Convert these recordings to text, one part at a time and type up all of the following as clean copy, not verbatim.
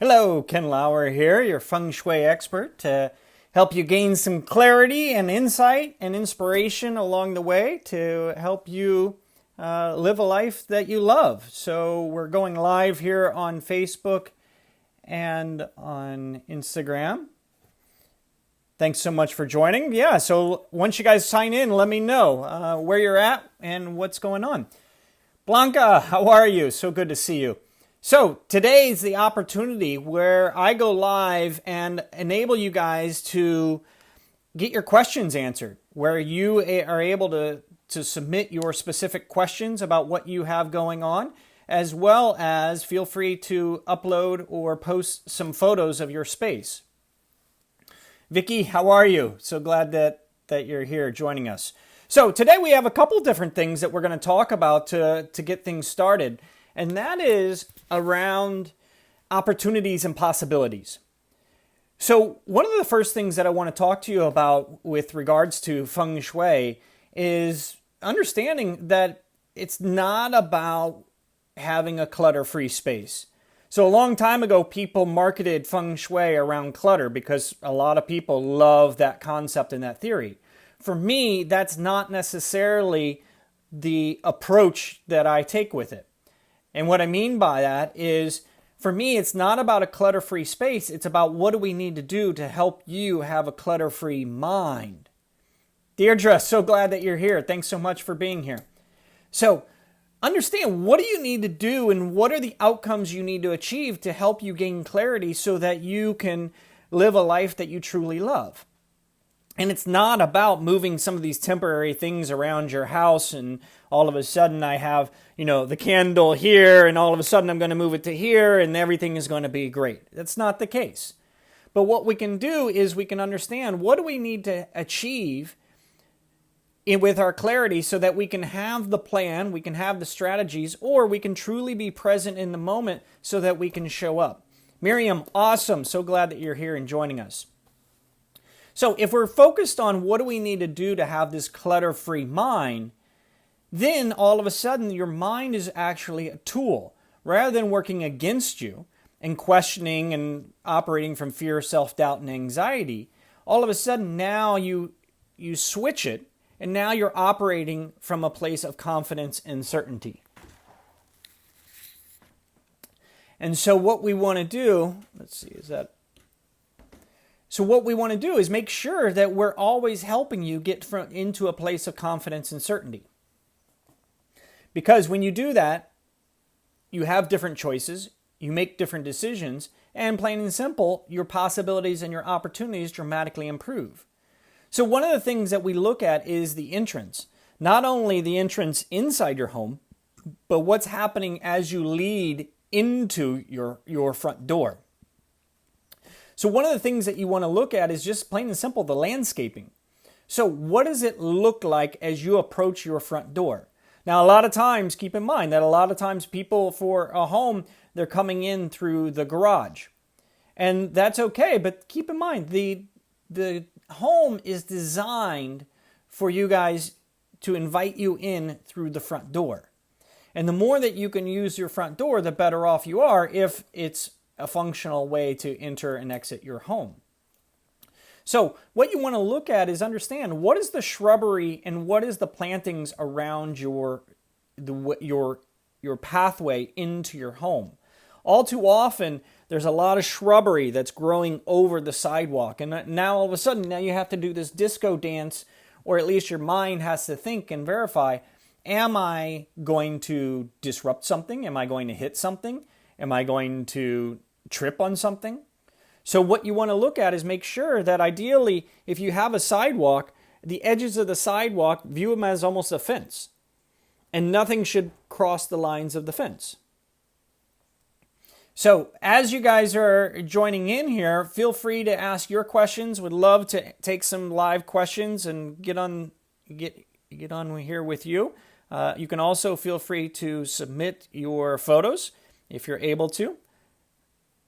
Hello, Ken Lauer here, your Feng Shui expert, to help you gain some clarity and insight and inspiration along the way to help you live a life that you love. So we're going live here on Facebook and on Instagram. Thanks so much for joining. Yeah, so once you guys sign in, let me know where you're at and what's going on. Blanca, how are you? So good to see you. So today's the opportunity where I go live and enable you guys to get your questions answered, where you are able to submit your specific questions about what you have going on, as well as feel free to upload or post some photos of your space. Vicky, how are you? So glad that you're here joining us. So today we have a couple different things that we're going to talk about to get things started. And that is around opportunities and possibilities. So one of the first things that I want to talk to you about with regards to Feng Shui is understanding that it's not about having a clutter-free space. So a long time ago, people marketed Feng Shui around clutter because a lot of people love that concept and that theory. For me, that's not necessarily the approach that I take with it. And what I mean by that is, for me, it's not about a clutter-free space. It's about what do we need to do to help you have a clutter-free mind. Deirdre, so glad that you're here. Thanks so much for being here. So understand, what do you need to do and what are the outcomes you need to achieve to help you gain clarity so that you can live a life that you truly love. And it's not about moving some of these temporary things around your house and all of a sudden I have, the candle here and all of a sudden I'm going to move it to here and everything is going to be great. That's not the case. But what we can do is we can understand what do we need to achieve with our clarity so that we can have the plan, we can have the strategies, or we can truly be present in the moment so that we can show up. Miriam, awesome. So glad that you're here and joining us. So if we're focused on what do we need to do to have this clutter-free mind, then all of a sudden your mind is actually a tool. Rather than working against you and questioning and operating from fear, self-doubt, and anxiety, all of a sudden now you switch it and now you're operating from a place of confidence and certainty. And so what we want to do, So what we want to do is make sure that we're always helping you get into a place of confidence and certainty. Because when you do that, you have different choices, you make different decisions, and plain and simple, your possibilities and your opportunities dramatically improve. So one of the things that we look at is the entrance. Not only the entrance inside your home, but what's happening as you lead into your front door. So one of the things that you want to look at is just plain and simple, the landscaping. So what does it look like as you approach your front door? Now, a lot of times, keep in mind that a lot of times people for a home, they're coming in through the garage. And that's okay, but keep in mind, the home is designed for you guys to invite you in through the front door. And the more that you can use your front door, the better off you are if it's a functional way to enter and exit your home. So what you want to look at is understand what is the shrubbery and what is the plantings around your pathway into your home. All too often, there's a lot of shrubbery that's growing over the sidewalk. And now all of a sudden, now you have to do this disco dance, or at least your mind has to think and verify, am I going to disrupt something? Am I going to hit something? Am I going to trip on something? So what you want to look at is make sure that ideally, if you have a sidewalk, the edges of the sidewalk, view them as almost a fence. And nothing should cross the lines of the fence. So as you guys are joining in here, feel free to ask your questions. Would love to take some live questions and get on here with you. You can also feel free to submit your photos if you're able to.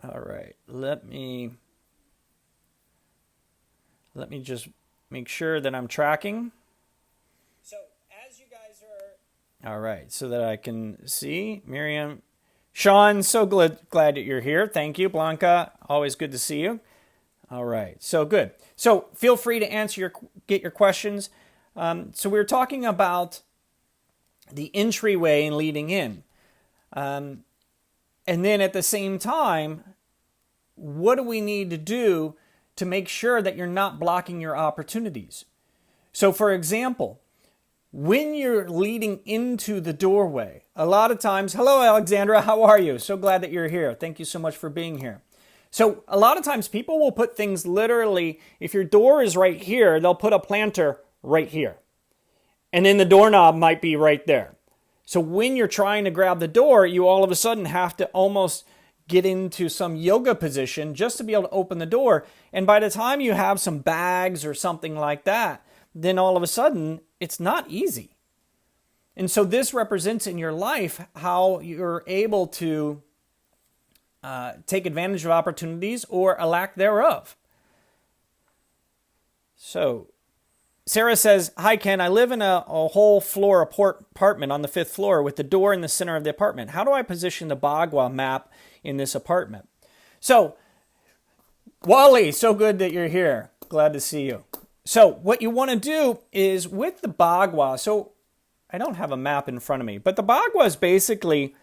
All right, let me just make sure that I'm tracking. So as you guys are... All right, so that I can see. Miriam Sean, so glad that you're here. Thank you. Blanca, always good to see you. All right, so good. So feel free to get your questions. So we were talking about the entryway and leading in. And then at the same time, what do we need to do to make sure that you're not blocking your opportunities? So for example, when you're leading into the doorway, a lot of times, hello Alexandra, how are you? So glad that you're here. Thank you so much for being here. So a lot of times people will put things literally, if your door is right here, they'll put a planter right here. And then the doorknob might be right there. So when you're trying to grab the door, you all of a sudden have to almost get into some yoga position just to be able to open the door. And by the time you have some bags or something like that, then all of a sudden it's not easy. And so this represents in your life how you're able to take advantage of opportunities or a lack thereof. So Sarah says, hi Ken, I live in a whole floor apartment on the 5th floor with the door in the center of the apartment. How do I position the Bagua map in this apartment? So Wally, so good that you're here. Glad to see you. So what you want to do is with the Bagua, so I don't have a map in front of me, but the Bagua is basically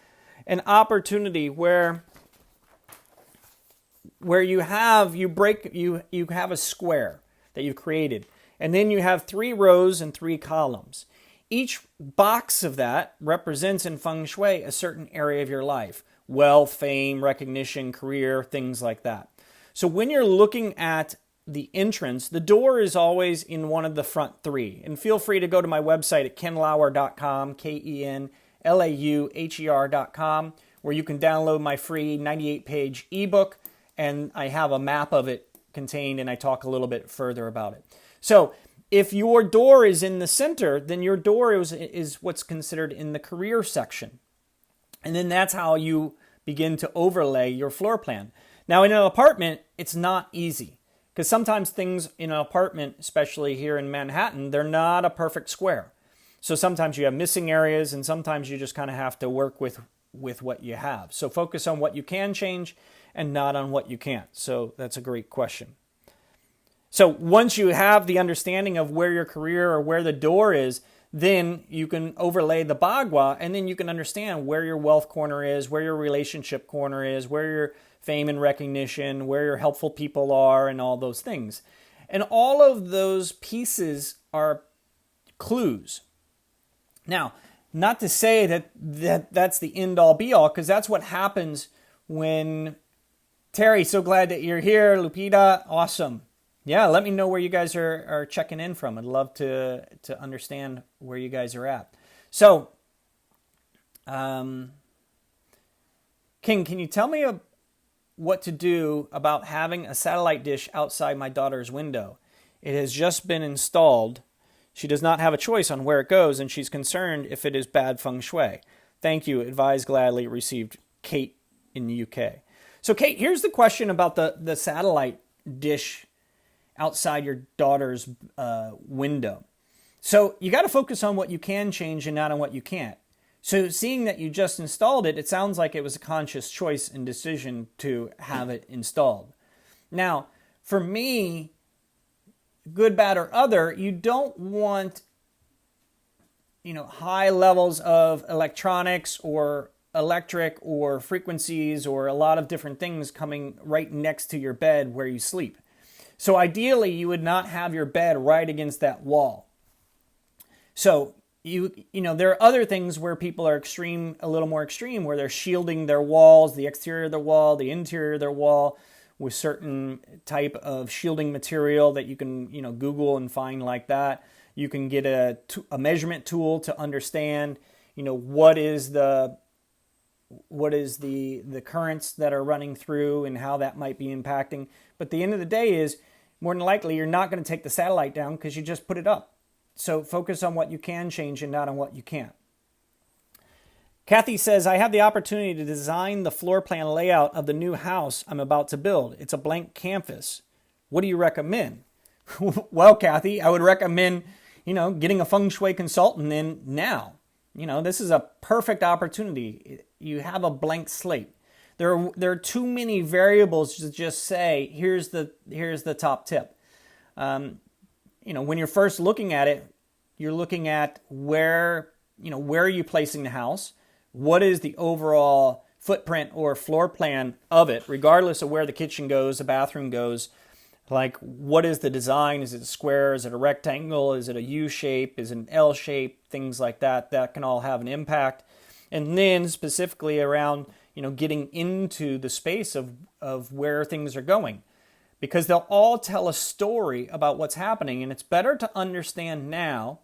an opportunity where you have a square that you've created, and then you have 3 rows and 3 columns. Each box of that represents in Feng Shui a certain area of your life: wealth, fame, recognition, career, things like that. So when you're looking at the entrance, the door is always in one of the front 3. And feel free to go to my website at kenlauer.com, KenLauher.com, where you can download my free 98-page ebook. And I have a map of it contained, and I talk a little bit further about it. So if your door is in the center, then your door is what's considered in the career section. And then that's how you begin to overlay your floor plan. Now in an apartment, it's not easy, because sometimes things in an apartment, especially here in Manhattan, they're not a perfect square. So sometimes you have missing areas, and sometimes you just kind of have to work with what you have. So focus on what you can change and not on what you can't. So that's a great question. So once you have the understanding of where your career or where the door is, then you can overlay the Bagua, and then you can understand where your wealth corner is, where your relationship corner is, where your fame and recognition, where your helpful people are, and all those things. And all of those pieces are clues. Now, not to say that's the end-all be-all, because that's what happens when... Terry, so glad that you're here. Lupita, awesome. Yeah, let me know where you guys are checking in from. I'd love to understand where you guys are at. So, King, can you tell me what to do about having a satellite dish outside my daughter's window? It has just been installed. She does not have a choice on where it goes, and she's concerned if it is bad feng shui. Thank you. Advise gladly. Received, Kate in the UK. So, Kate, here's the question about the satellite dish outside your daughter's window. So you got to focus on what you can change and not on what you can't. So seeing that you just installed it, it sounds like it was a conscious choice and decision to have it installed. Now, for me, good, bad, or other, you don't want, high levels of electronics or electric or frequencies or a lot of different things coming right next to your bed where you sleep. So ideally, you would not have your bed right against that wall. So there are other things where people are a little more extreme, where they're shielding their walls, the exterior of their wall, the interior of their wall, with certain type of shielding material that you can Google and find like that. You can get a measurement tool to understand what is the currents that are running through and how that might be impacting. But at the end of the day is, more than likely, you're not going to take the satellite down because you just put it up. So focus on what you can change and not on what you can't. Kathy says, I have the opportunity to design the floor plan layout of the new house I'm about to build. It's a blank canvas. What do you recommend? Well, Kathy, I would recommend, getting a feng shui consultant in now. this is a perfect opportunity. You have a blank slate. There are too many variables to just say, here's the top tip. When you're first looking at it, you're looking at where are you placing the house? What is the overall footprint or floor plan of it, regardless of where the kitchen goes, the bathroom goes? Like, what is the design? Is it a square? Is it a rectangle? Is it a U shape? Is it an L shape? Things like that. That can all have an impact. And then specifically around, getting into the space of where things are going. Because they'll all tell a story about what's happening. And it's better to understand now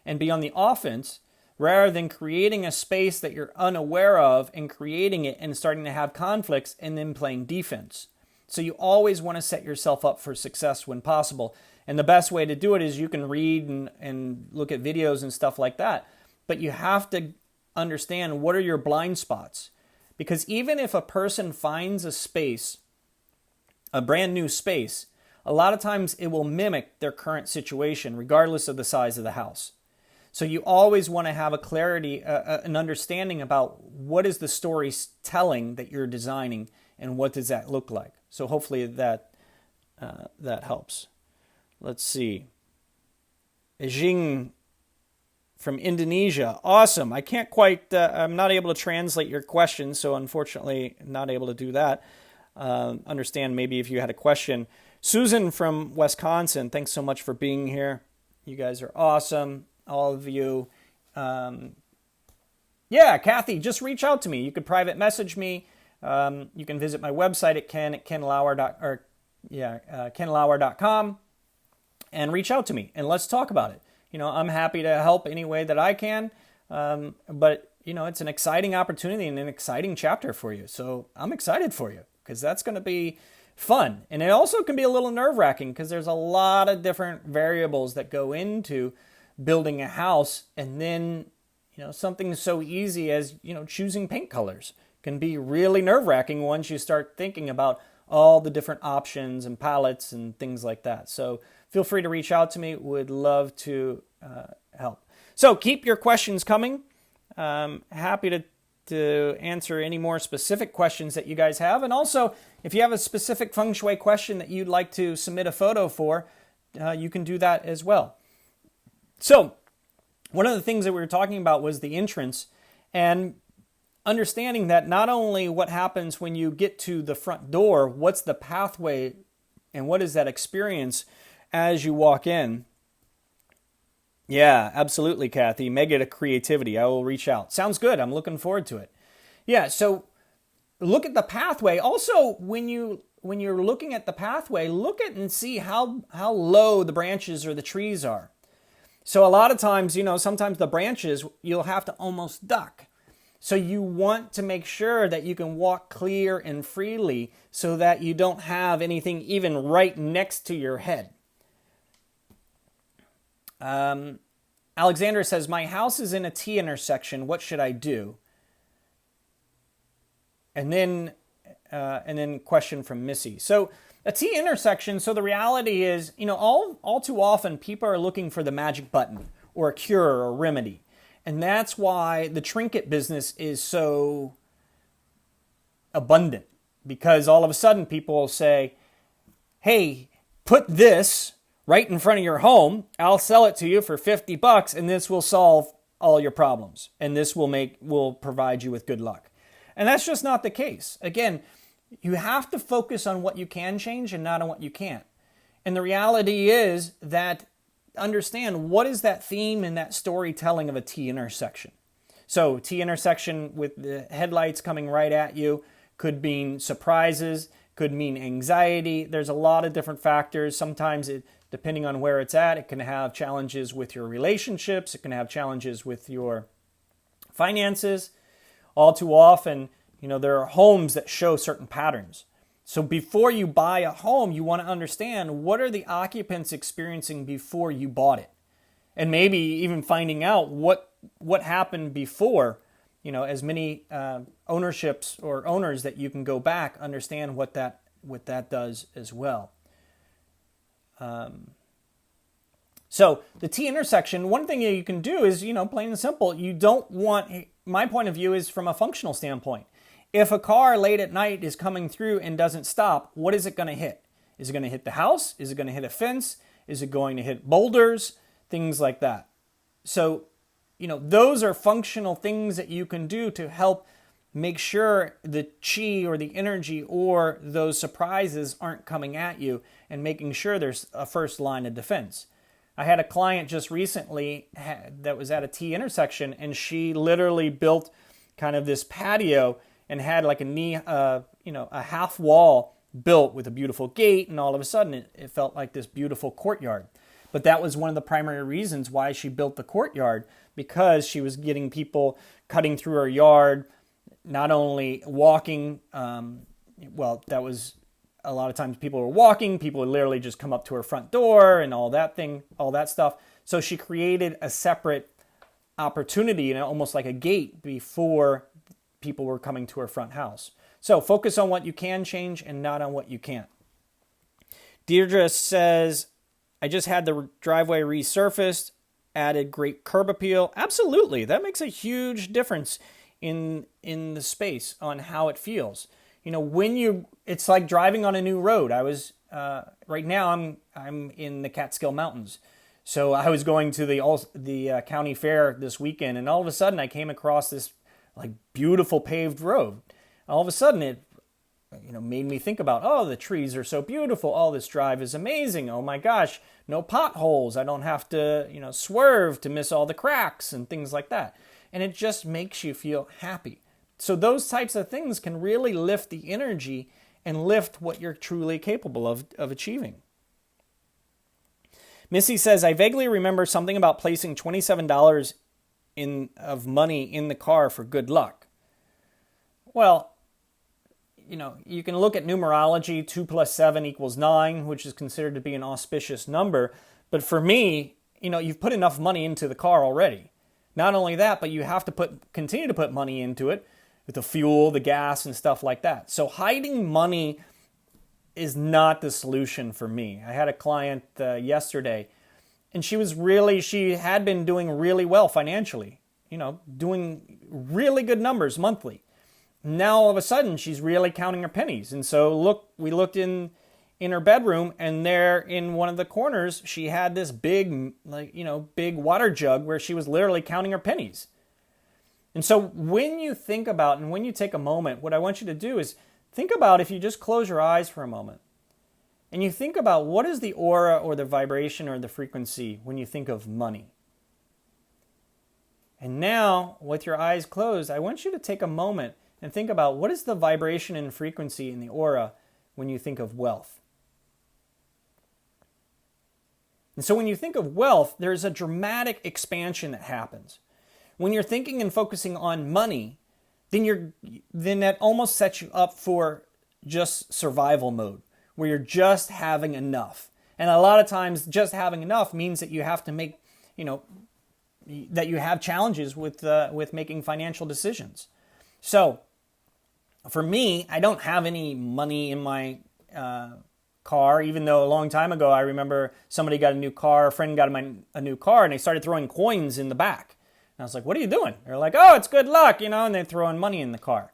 and be on the offense rather than creating a space that you're unaware of and creating it and starting to have conflicts and then playing defense. So you always want to set yourself up for success when possible. And the best way to do it is you can read and look at videos and stuff like that. But you have to understand, what are your blind spots? Because even if a person finds a space, a brand new space, a lot of times it will mimic their current situation regardless of the size of the house. So you always want to have a clarity, an understanding about what is the story telling that you're designing and what does that look like. So hopefully that helps. Let's see. Jing from Indonesia. Awesome. I can't quite, I'm not able to translate your question, so unfortunately not able to do that. Understand maybe if you had a question. Susan from Wisconsin, thanks so much for being here. You guys are awesome, all of you. Kathy, just reach out to me. You could private message me. You can visit my website at kenlauer.com and reach out to me and let's talk about it. I'm happy to help any way that I can. But it's an exciting opportunity and an exciting chapter for you. So I'm excited for you because that's going to be fun. And it also can be a little nerve-wracking because there's a lot of different variables that go into building a house. And then, something so easy as, choosing paint colors can be really nerve-wracking once you start thinking about all the different options and palettes and things like that. So feel free to reach out to me. Would love to help. So keep your questions coming. Happy to answer any more specific questions that you guys have. And also, if you have a specific Feng Shui question that you'd like to submit a photo for, you can do that as well. So one of the things that we were talking about was the entrance and understanding that not only what happens when you get to the front door, what's the pathway and what is that experience as you walk in. Yeah, absolutely, Kathy. Mega creativity. I will reach out. Sounds good. I'm looking forward to it. Yeah, so look at the pathway. Also, when you're looking at the pathway, look at and see how low the branches or the trees are. So a lot of times, sometimes the branches, you'll have to almost duck. So you want to make sure that you can walk clear and freely so that you don't have anything even right next to your head. Alexander says, my house is in a T intersection. What should I do? And then question from Missy. So a T intersection. So the reality is, all too often people are looking for the magic button or a cure or a remedy. And that's why the trinket business is so abundant, because all of a sudden people will say, hey, put this right in front of your home. I'll sell it to you for $50 and this will solve all your problems. And this will provide you with good luck. And that's just not the case. Again, you have to focus on what you can change and not on what you can't. And the reality is that understand what is that theme and that storytelling of a T intersection. So T intersection with the headlights coming right at you could mean surprises, could mean anxiety. There's a lot of different factors. Sometimes depending on where it's at, it can have challenges with your relationships. It can have challenges with your finances. All too often, there are homes that show certain patterns. So before you buy a home, you want to understand what are the occupants experiencing before you bought it. And maybe even finding out what happened before, as many ownerships or owners that you can go back, understand what that does as well. So the T intersection, one thing you can do is, plain and simple, you don't want, my point of view is from a functional standpoint. If a car late at night is coming through and doesn't stop, what is it going to hit? Is it going to hit the house? Is it going to hit a fence? Is it going to hit boulders? Things like that. So, those are functional things that you can do to help make sure the chi or the energy or those surprises aren't coming at you, and making sure there's a first line of defense. I had a client just recently that was at a T intersection, and she literally built kind of this patio and had like a half wall built with a beautiful gate, and all of a sudden it felt like this beautiful courtyard. But that was one of the primary reasons why she built the courtyard, because she was getting people cutting through her yard, not only walking, that was a lot of times people were walking, people would literally just come up to her front door and all that stuff. So she created a separate opportunity, almost like a gate before people were coming to her front house. So focus on what you can change and not on what you can't. Deirdre says, I just had the driveway resurfaced, added great curb appeal. Absolutely. That makes a huge difference in the space on how it feels. It's like driving on a new road. I was, right now I'm in the Catskill Mountains. So I was going to the county fair this weekend, and all of a sudden I came across this like beautiful paved road. All of a sudden it made me think about, oh, the trees are so beautiful. Oh, this drive is amazing. Oh my gosh, no potholes. I don't have to, swerve to miss all the cracks and things like that. And it just makes you feel happy. So those types of things can really lift the energy and lift what you're truly capable of achieving. Missy says, I vaguely remember something about placing $27 of money in the car for good luck. Well, you can look at numerology. 2 plus 7 equals 9, which is considered to be an auspicious number. But for me, you've put enough money into the car already. Not only that, but you have to continue to put money into it with the fuel, the gas, and stuff like that. So hiding money is not the solution for me. I had a client yesterday, and she had been doing really well financially, doing really good numbers monthly. Now all of a sudden she's really counting her pennies. And so we looked in her bedroom, and there in one of the corners she had this big water jug where she was literally counting her pennies. And so when you think about, and when you take a moment, what I want you to do is think about, if you just close your eyes for a moment and you think about, what is the aura or the vibration or the frequency when you think of money? And now with your eyes closed, I want you to take a moment and think about, what is the vibration and frequency in the aura when you think of wealth? And so when you think of wealth, there's a dramatic expansion that happens. When you're thinking and focusing on money, then that almost sets you up for just survival mode, where you're just having enough. And a lot of times just having enough means that you have to make, that you have challenges with making financial decisions. So for me, I don't have any money in my car, even though a long time ago I remember somebody got a new car, a friend got a new car, and they started throwing coins in the back. And I was like, what are you doing? They're like, oh, it's good luck, and they're throwing money in the car.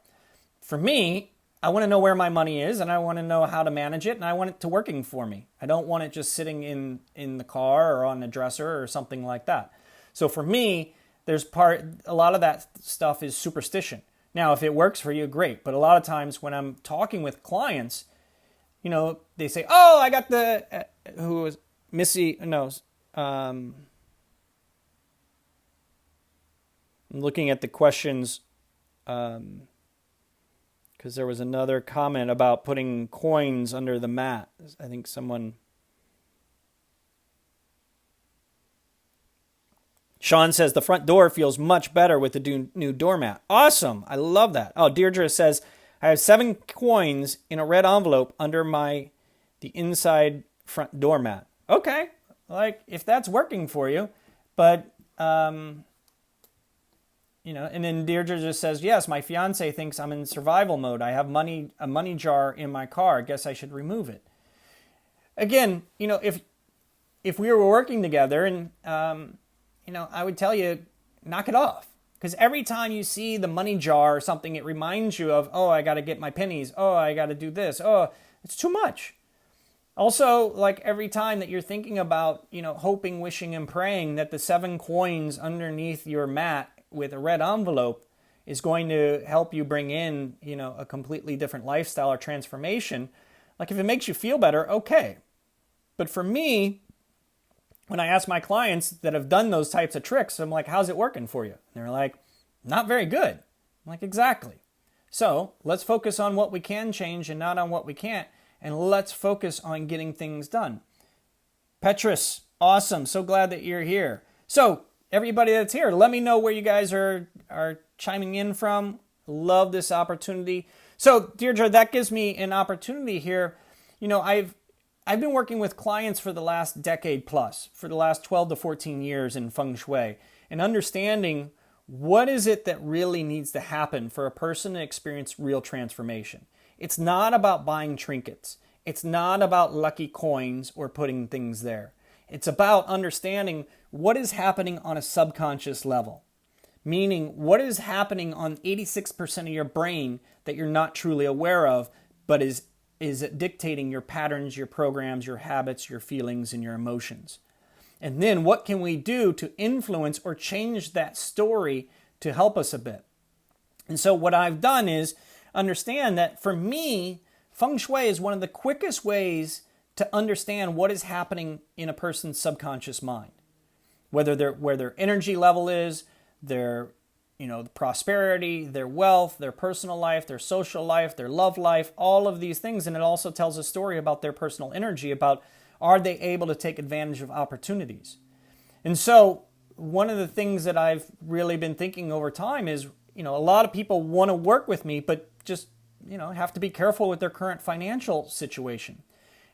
For me, I want to know where my money is, and I want to know how to manage it, and I want it to working for me. I don't want it just sitting in the car or on a dresser or something like that. So for me, a lot of that stuff is superstition. Now, if it works for you, great. But a lot of times when I'm talking with clients, they say, oh, I got who was Missy, no, I'm looking at the questions because there was another comment about putting coins under the mat. I think Sean says, the front door feels much better with the new doormat. Awesome. I love that. Oh, Deirdre says, I have 7 coins in a red envelope under the inside front doormat. Okay. If that's working for you, but, and then Deirdre just says, yes, my fiance thinks I'm in survival mode. I have a money jar in my car. I guess I should remove it. Again, if we were working together and, I would tell you, knock it off. Because every time you see the money jar or something, it reminds you of, oh, I got to get my pennies. Oh, I got to do this. Oh, it's too much. Also, like every time that you're thinking about, hoping, wishing, and praying that the 7 coins underneath your mat with a red envelope is going to help you bring in, a completely different lifestyle or transformation. Like if it makes you feel better, okay. But for me, when I ask my clients that have done those types of tricks, I'm like, how's it working for you? And they're like, not very good. I'm like, exactly. So let's focus on what we can change and not on what we can't. And let's focus on getting things done. Petrus, awesome. So glad that you're here. So everybody that's here, let me know where you guys are chiming in from. Love this opportunity. So Deirdre, that gives me an opportunity here. I've been working with clients for the last decade plus, for the last 12 to 14 years in Feng Shui, and understanding what is it that really needs to happen for a person to experience real transformation. It's not about buying trinkets. It's not about lucky coins or putting things there. It's about understanding what is happening on a subconscious level, meaning what is happening on 86% of your brain that you're not truly aware of, but is dictating your patterns, your programs, your habits, your feelings, and your emotions. And then what can we do to influence or change that story to help us a bit? And so what I've done is understand that for me, Feng Shui is one of the quickest ways to understand what is happening in a person's subconscious mind. Where their energy level is, their the prosperity, their wealth, their personal life, their social life, their love life, all of these things. And it also tells a story about their personal energy, about are they able to take advantage of opportunities. And so one of the things that I've really been thinking over time is, a lot of people want to work with me, but just, have to be careful with their current financial situation.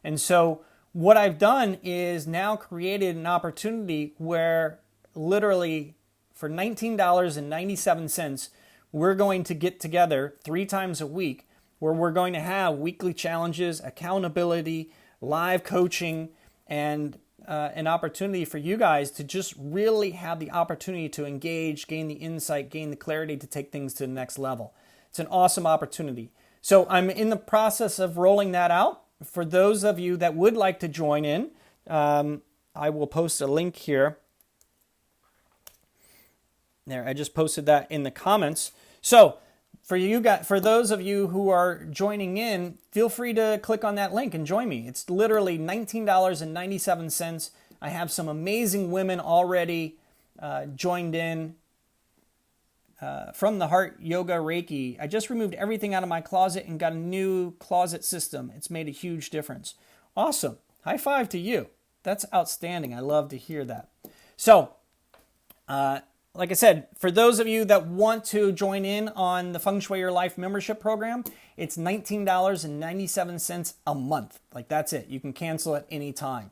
And so what I've done is now created an opportunity where literally for $19.97, we're going to get together 3 times a week where we're going to have weekly challenges, accountability, live coaching, and an opportunity for you guys to just really have the opportunity to engage, gain the insight, gain the clarity to take things to the next level. It's an awesome opportunity. So I'm in the process of rolling that out. For those of you that would like to join in, I will post a link here. There, I just posted that in the comments. So for those of you who are joining in, feel free to click on that link and join me. It's literally $19.97. I have some amazing women already joined in. From the Heart Yoga Reiki. I just removed everything out of my closet and got a new closet system. It's made a huge difference. Awesome. High five to you. That's outstanding. I love to hear that. So, like I said, for those of you that want to join in on the Feng Shui Your Life membership program, it's $19.97 a month. Like that's it. You can cancel at any time.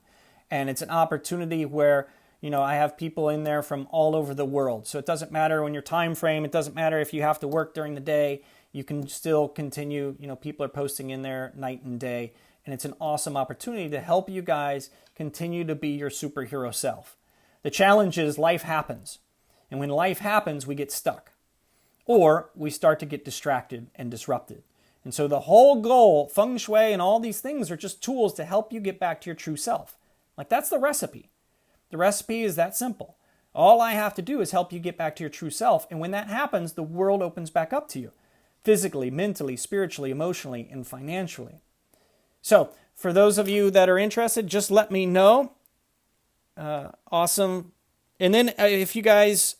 And it's an opportunity where I have people in there from all over the world. So it doesn't matter when your time frame, it doesn't matter if you have to work during the day, you can still continue, people are posting in there night and day. And it's an awesome opportunity to help you guys continue to be your superhero self. The challenge is life happens. And when life happens, we get stuck. Or we start to get distracted and disrupted. And so the whole goal, Feng Shui and all these things are just tools to help you get back to your true self. Like that's the recipe. The recipe is that simple. All I have to do is help you get back to your true self. And when that happens, the world opens back up to you. Physically, mentally, spiritually, emotionally, and financially. So for those of you that are interested, just let me know. Awesome. And then if you guys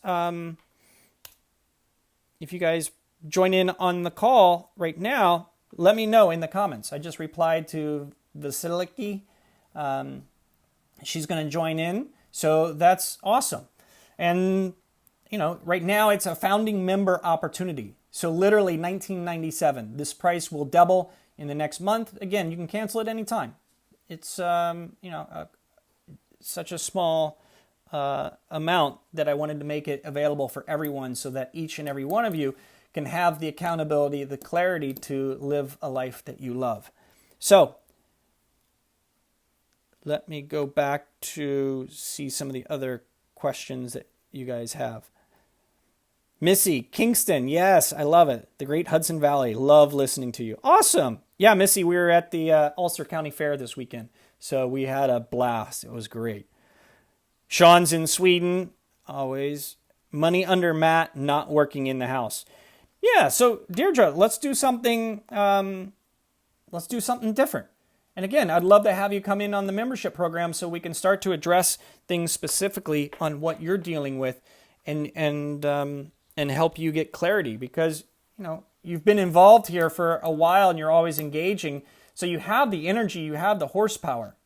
join in on the call right now, let me know in the comments. I just replied to Vasiliki. She's going to join in. So that's awesome. And, right now it's a founding member opportunity. So literally $19.97. This price will double in the next month. Again, you can cancel it anytime. It's, such a small amount that I wanted to make it available for everyone so that each and every one of you can have the accountability, the clarity to live a life that you love. So let me go back to see some of the other questions that you guys have. Missy, Kingston, yes, I love it. The Great Hudson Valley, love listening to you. Awesome. Yeah, Missy, we were at the Ulster County Fair this weekend, so we had a blast. It was great. Sean's in Sweden, always. Money under mat, not working in the house. Yeah, so Deirdre, let's do something. Let's do something different. And again, I'd love to have you come in on the membership program so we can start to address things specifically on what you're dealing with, and help you get clarity, because you've been involved here for a while and you're always engaging, so you have the energy, you have the horsepower.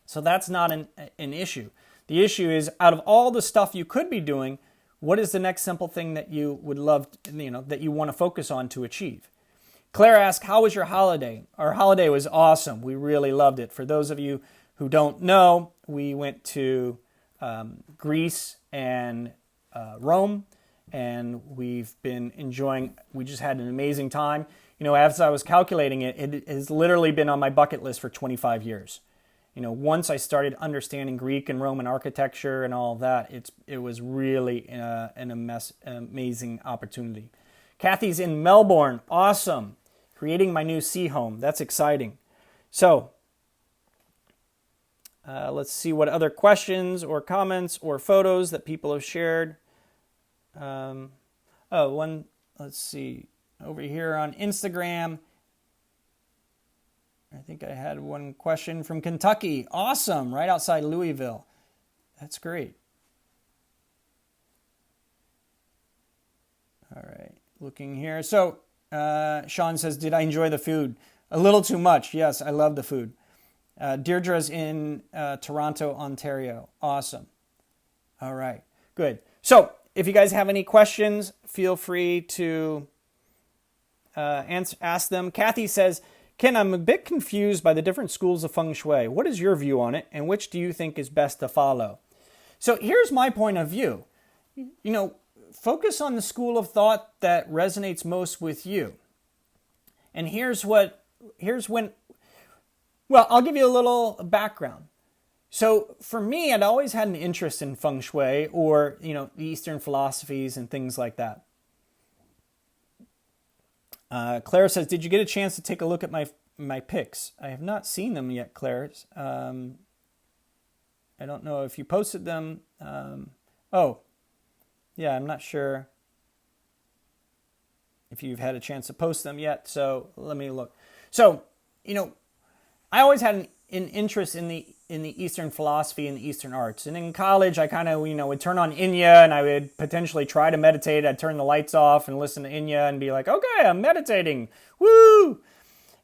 So that's not an issue. The issue is, out of all the stuff you could be doing, what is the next simple thing that you would love, that you want to focus on to achieve? Claire asked, how was your holiday? Our holiday was awesome. We really loved it. For those of you who don't know, we went to Greece and Rome, and we've been enjoying, we just had an amazing time. As I was calculating it, it has literally been on my bucket list for 25 years. Once I started understanding Greek and Roman architecture and all of that, it was really an amazing opportunity. Kathy's in Melbourne. Awesome. Creating my new sea home. That's exciting. So, let's see what other questions or comments or photos that people have shared. Let's see, over here on Instagram, I think I had one question from Kentucky. Awesome, right outside Louisville. That's great. All right, looking here. So, Sean says, did I enjoy the food? A little too much. Yes, I love the food. Deirdre's in Toronto, Ontario. Awesome. All right, good. So, if you guys have any questions, feel free to ask them. Kathy says, Ken, I'm a bit confused by the different schools of Feng Shui. What is your view on it, and which do you think is best to follow? So here's my point of view. Focus on the school of thought that resonates most with you. And I'll give you a little background. So for me, I'd always had an interest in Feng Shui, or, the Eastern philosophies and things like that. Claire says, did you get a chance to take a look at my pics? I have not seen them yet, Claire. I don't know if you posted them. Yeah, I'm not sure if you've had a chance to post them yet. So let me look. So, I always had an interest in the Eastern philosophy and the Eastern arts. And in college, I kind of, would turn on Inya, and I would potentially try to meditate. I'd turn the lights off and listen to Inya and be like, okay, I'm meditating. Woo!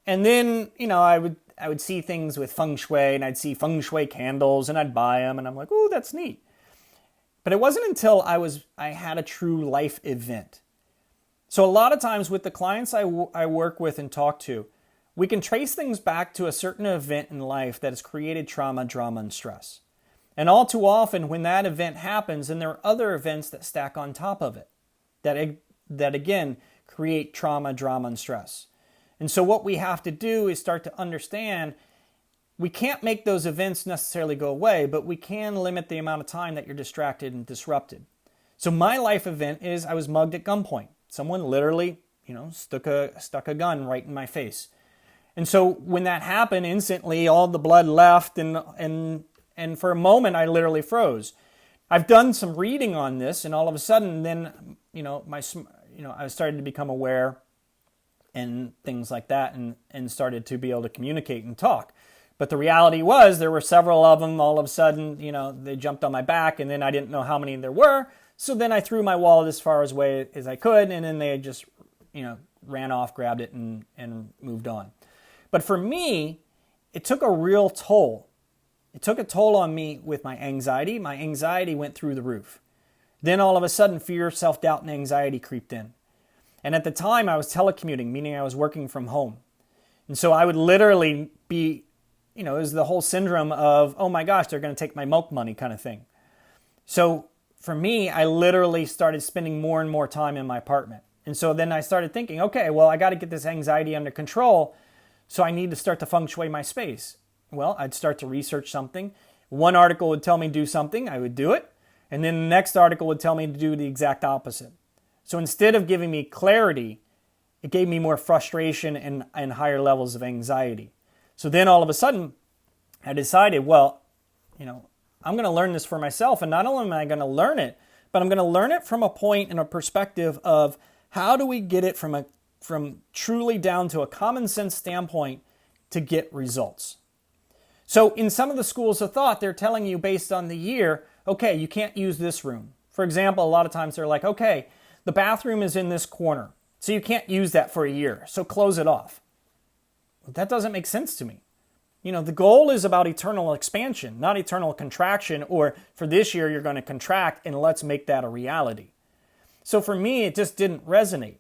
And then, I would see things with Feng Shui, and I'd see Feng Shui candles, and I'd buy them, and I'm like, oh, that's neat. But it wasn't until I had a true life event. So a lot of times with the clients I work with and talk to, we can trace things back to a certain event in life that has created trauma, drama, and stress. And all too often, when that event happens, then there are other events that stack on top of it that again create trauma, drama, and stress. And so what we have to do is start to understand we can't make those events necessarily go away, but we can limit the amount of time that you're distracted and disrupted. So my life event is I was mugged at gunpoint. Someone literally, stuck a gun right in my face. And so when that happened, instantly all the blood left, and for a moment I literally froze. I've done some reading on this, and all of a sudden then, I started to become aware and things like that, and started to be able to communicate and talk. But the reality was there were several of them. All of a sudden, they jumped on my back, and then I didn't know how many there were. So then I threw my wallet as far away as I could, and then they just, ran off, grabbed it, and moved on. But for me, it took a real toll. It took a toll on me with my anxiety. My anxiety went through the roof. Then all of a sudden, fear, self-doubt, and anxiety creeped in. And at the time, I was telecommuting, meaning I was working from home. And so I would literally be, it was the whole syndrome of, oh my gosh, they're going to take my milk money kind of thing. So for me, I literally started spending more and more time in my apartment. And so then I started thinking, okay, well, I got to get this anxiety under control. So I need to start to feng shui my space. Well, I'd start to research something. One article would tell me to do something, I would do it. And then the next article would tell me to do the exact opposite. So instead of giving me clarity, it gave me more frustration and higher levels of anxiety. So then all of a sudden, I decided, well, I'm going to learn this for myself. And not only am I going to learn it, but I'm going to learn it from a point and a perspective of how do we get it from truly down to a common sense standpoint to get results. So in some of the schools of thought, they're telling you based on the year, okay, you can't use this room. For example, a lot of times they're like, okay, the bathroom is in this corner, so you can't use that for a year, so close it off. That doesn't make sense to me. The goal is about eternal expansion, not eternal contraction, or for this year you're going to contract and let's make that a reality. So for me, it just didn't resonate.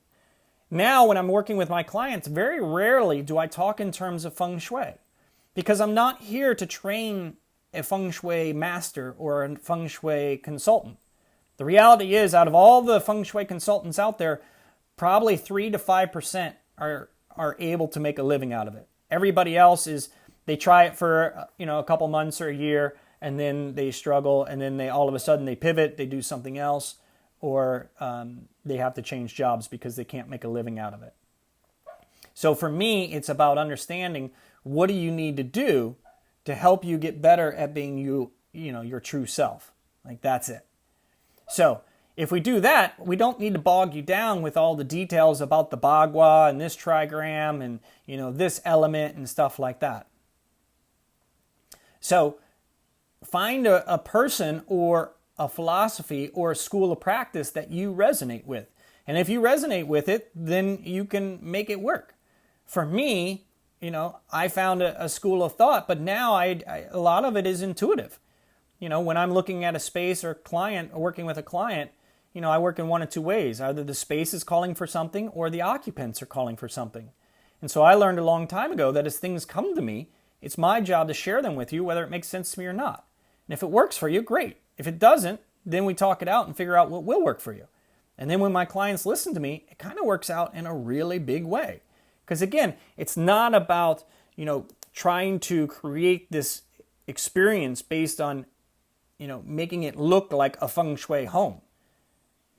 Now when I'm working with my clients, very rarely do I talk in terms of Feng Shui, because I'm not here to train a Feng Shui master or a Feng Shui consultant. The reality is, out of all the Feng Shui consultants out there, probably 3 to 5% are able to make a living out of it. Everybody else they try it for a couple months or a year, and then they struggle, and then all of a sudden they pivot, they do something else, or they have to change jobs because they can't make a living out of it. So for me, it's about understanding what do you need to do to help you get better at being your true self. Like, that's it. So if we do that, we don't need to bog you down with all the details about the bagua and this trigram and this element and stuff like that. So find a person or a philosophy or a school of practice that you resonate with. And if you resonate with it, then you can make it work. For me, I found a school of thought, but now a lot of it is intuitive. When I'm looking at a space or client or working with a client, I work in one of two ways. Either the space is calling for something or the occupants are calling for something. And so I learned a long time ago that as things come to me, it's my job to share them with you, whether it makes sense to me or not. And if it works for you, great. If it doesn't, then we talk it out and figure out what will work for you. And then when my clients listen to me, it kind of works out in a really big way. Because again, it's not about, trying to create this experience based on, making it look like a Feng Shui home.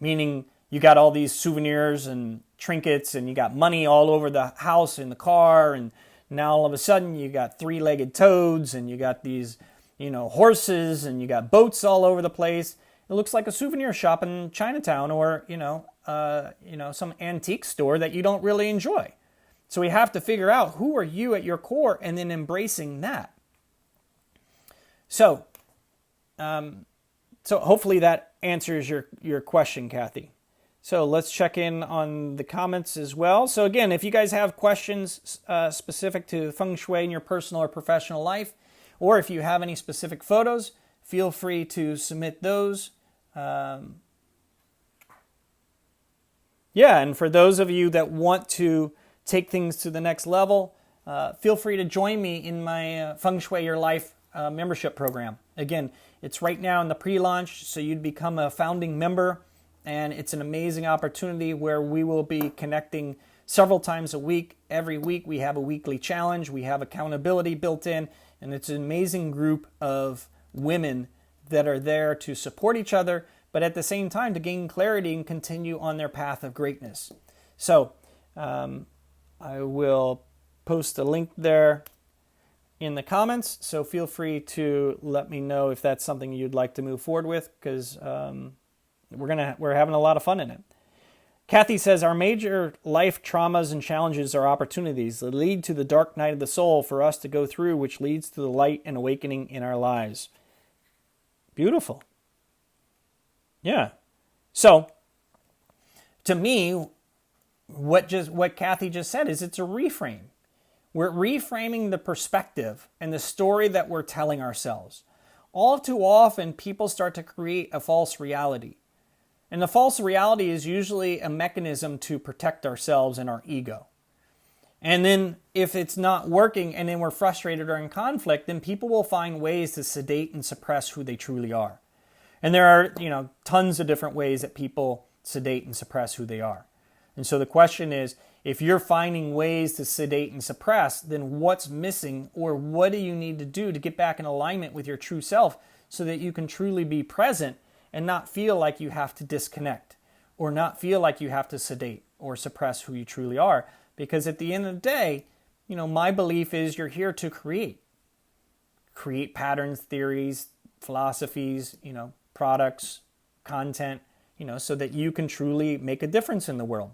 Meaning you got all these souvenirs and trinkets and you got money all over the house and the car, and now all of a sudden you got three-legged toads and you got these, horses, and you got boats all over the place. It looks like a souvenir shop in Chinatown or, some antique store that you don't really enjoy. So we have to figure out who are you at your core and then embracing that. So hopefully that answers your question, Kathy. So let's check in on the comments as well. So again, if you guys have questions specific to Feng Shui in your personal or professional life, or if you have any specific photos, feel free to submit those. And for those of you that want to take things to the next level, feel free to join me in my Feng Shui Your Life membership program. Again, it's right now in the pre-launch, so you'd become a founding member, and it's an amazing opportunity where we will be connecting several times a week. Every week we have a weekly challenge, we have accountability built in, and it's an amazing group of women that are there to support each other, but at the same time to gain clarity and continue on their path of greatness. So I will post a link there in the comments, so feel free to let me know if that's something you'd like to move forward with, because we're having a lot of fun in it. Kathy says, our major life traumas and challenges are opportunities that lead to the dark night of the soul for us to go through, which leads to the light and awakening in our lives. Beautiful. Yeah. So, to me, what Kathy just said is it's a reframe. We're reframing the perspective and the story that we're telling ourselves. All too often, people start to create a false reality. And the false reality is usually a mechanism to protect ourselves and our ego. And then if it's not working and then we're frustrated or in conflict, then people will find ways to sedate and suppress who they truly are. And there are, tons of different ways that people sedate and suppress who they are. And so the question is, if you're finding ways to sedate and suppress, then what's missing, or what do you need to do to get back in alignment with your true self so that you can truly be present and not feel like you have to disconnect or not feel like you have to sedate or suppress who you truly are? Because at the end of the day, my belief is you're here to create patterns, theories, philosophies, products, content, so that you can truly make a difference in the world.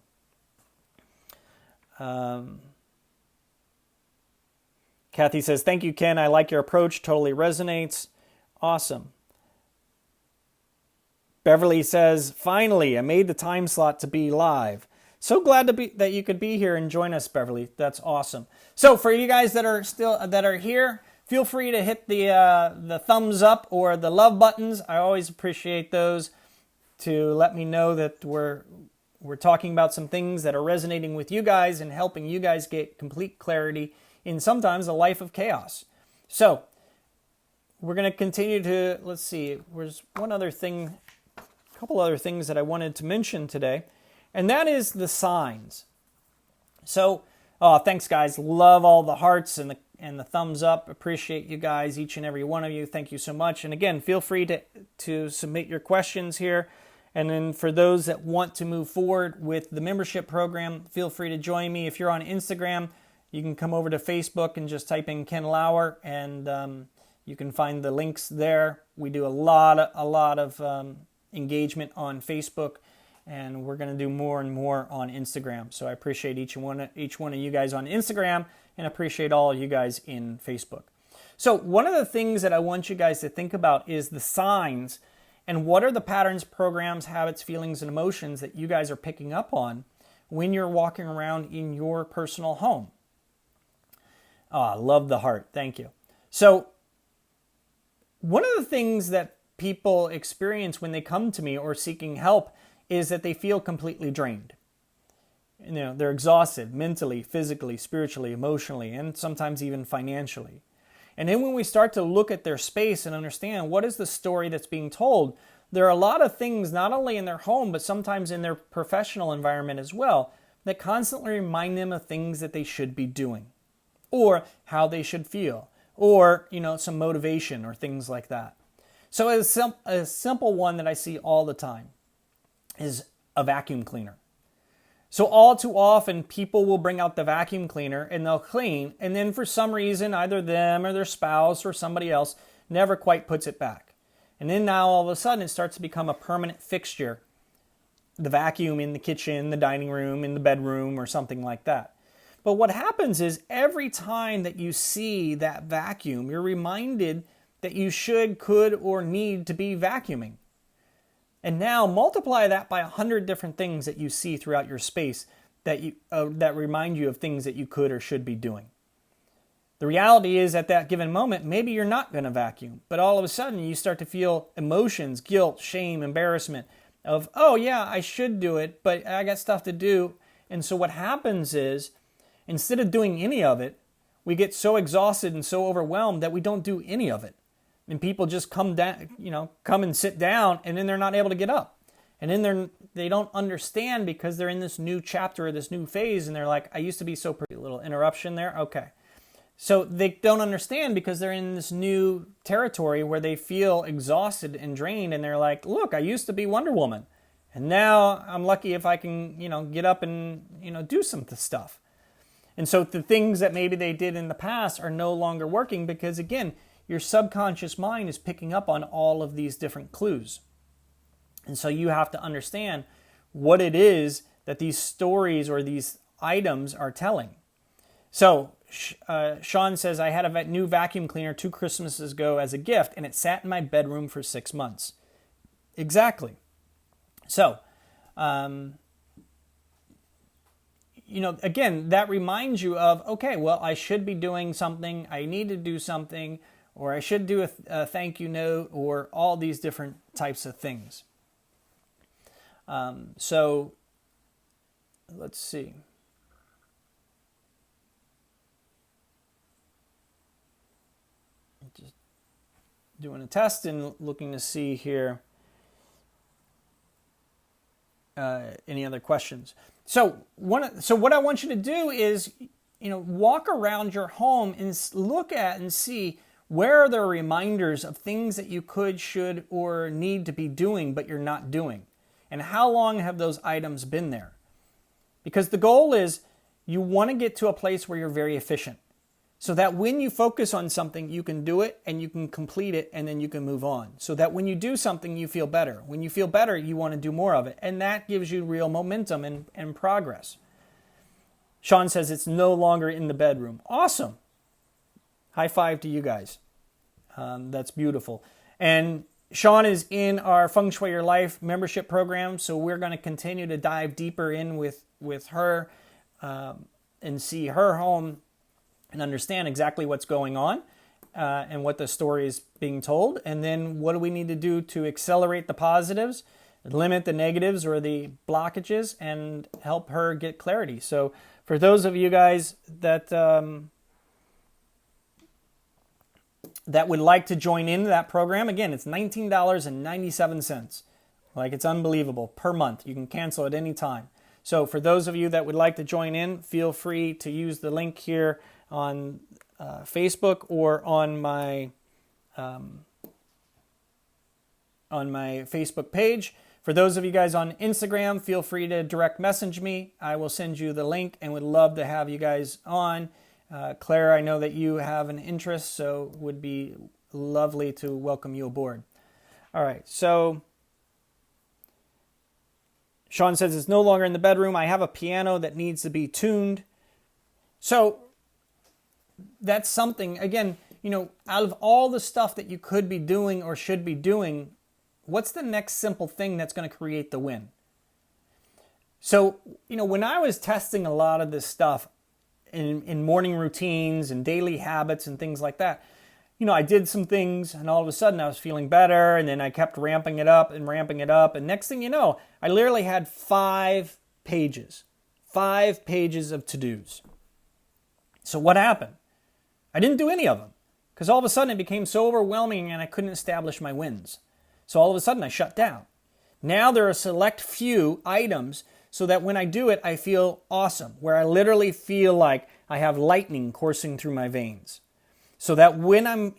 Kathy says, thank you, Ken. I like your approach. Totally resonates. Awesome. Beverly says, finally, I made the time slot to be live. So glad that you could be here and join us, Beverly. That's awesome. So for you guys that are here, feel free to hit the thumbs up or the love buttons. I always appreciate those to let me know that we're talking about some things that are resonating with you guys and helping you guys get complete clarity in sometimes a life of chaos. So we're going to continue to, let's see, there's a couple other things that I wanted to mention today, and that is the signs. So, thanks guys. Love all the hearts and the thumbs up. Appreciate you guys, each and every one of you. Thank you so much. And again, feel free to submit your questions here. And then for those that want to move forward with the membership program, feel free to join me. If you're on Instagram, you can come over to Facebook and just type in Ken Lauer, and you can find the links there. We do a lot of engagement on Facebook, and we're going to do more and more on Instagram. So I appreciate each one of you guys on Instagram, and appreciate all of you guys in Facebook. So one of the things that I want you guys to think about is the signs. And what are the patterns, programs, habits, feelings, and emotions that you guys are picking up on when you're walking around in your personal home? I love the heart. Thank you. So one of the things that people experience when they come to me or seeking help is that they feel completely drained. They're exhausted mentally, physically, spiritually, emotionally, and sometimes even financially. And then when we start to look at their space and understand what is the story that's being told, there are a lot of things, not only in their home, but sometimes in their professional environment as well, that constantly remind them of things that they should be doing, or how they should feel, or, some motivation or things like that. So a simple one that I see all the time is a vacuum cleaner. So all too often, people will bring out the vacuum cleaner and they'll clean, and then for some reason, either them or their spouse or somebody else never quite puts it back. And then now all of a sudden, it starts to become a permanent fixture. The vacuum in the kitchen, the dining room, in the bedroom, or something like that. But what happens is every time that you see that vacuum, you're reminded that you should, could, or need to be vacuuming. And now multiply that by 100 different things that you see throughout your space that remind you of things that you could or should be doing. The reality is at that given moment, maybe you're not going to vacuum, but all of a sudden you start to feel emotions, guilt, shame, embarrassment of, oh yeah, I should do it, but I got stuff to do. And so what happens is, instead of doing any of it, we get so exhausted and so overwhelmed that we don't do any of it. And people just come and sit down, and then they're not able to get up. And then they don't understand because they're in this new chapter or this new phase, and they're like, I used to be so pretty. Little interruption there. Okay. So they don't understand because they're in this new territory where they feel exhausted and drained, and they're like, look, I used to be Wonder Woman, and now I'm lucky if I can, get up and, do some stuff. And so the things that maybe they did in the past are no longer working because, again, your subconscious mind is picking up on all of these different clues. And so you have to understand what it is that these stories or these items are telling. So Sean says, I had a new vacuum cleaner 2 Christmases ago as a gift, and it sat in my bedroom for 6 months. Exactly. So, again, that reminds you of, okay, well, I should be doing something, I need to do something, or I should do a thank you note, or all these different types of things. So, let's see. Just doing a test and looking to see here. any other questions. So what I want you to do is, walk around your home and look at and see where are there reminders of things that you could, should, or need to be doing, but you're not doing. And how long have those items been there? Because the goal is you want to get to a place where you're very efficient, so that when you focus on something, you can do it and you can complete it and then you can move on. So that when you do something, you feel better. When you feel better, you want to do more of it. And that gives you real momentum and progress. Sean says it's no longer in the bedroom. Awesome. High five to you guys. That's beautiful. And Sean is in our Feng Shui Your Life membership program, so we're going to continue to dive deeper in with her and see her home and understand exactly what's going on and what the story is being told. And then what do we need to do to accelerate the positives, limit the negatives or the blockages, and help her get clarity. So for those of you guys that that would like to join into that program, again, it's $19.97. Like, it's unbelievable, per month. You can cancel at any time. So for those of you that would like to join in, feel free to use the link here on Facebook or on my Facebook page. For those of you guys on Instagram, feel free to direct message me. I will send you the link and would love to have you guys on. Claire, I know that you have an interest, so it would be lovely to welcome you aboard. All right, so Sean says it's no longer in the bedroom. I have a piano that needs to be tuned. So that's something, again, out of all the stuff that you could be doing or should be doing, what's the next simple thing that's going to create the win? So, when I was testing a lot of this stuff, in morning routines and daily habits and things like that, I did some things and all of a sudden I was feeling better, and then I kept ramping it up. And next thing you know, I literally had 5 pages of to-dos. So what happened? I didn't do any of them because all of a sudden it became so overwhelming and I couldn't establish my wins. So all of a sudden I shut down. Now there are a select few items so that when I do it, I feel awesome, where I literally feel like I have lightning coursing through my veins. So that when I'm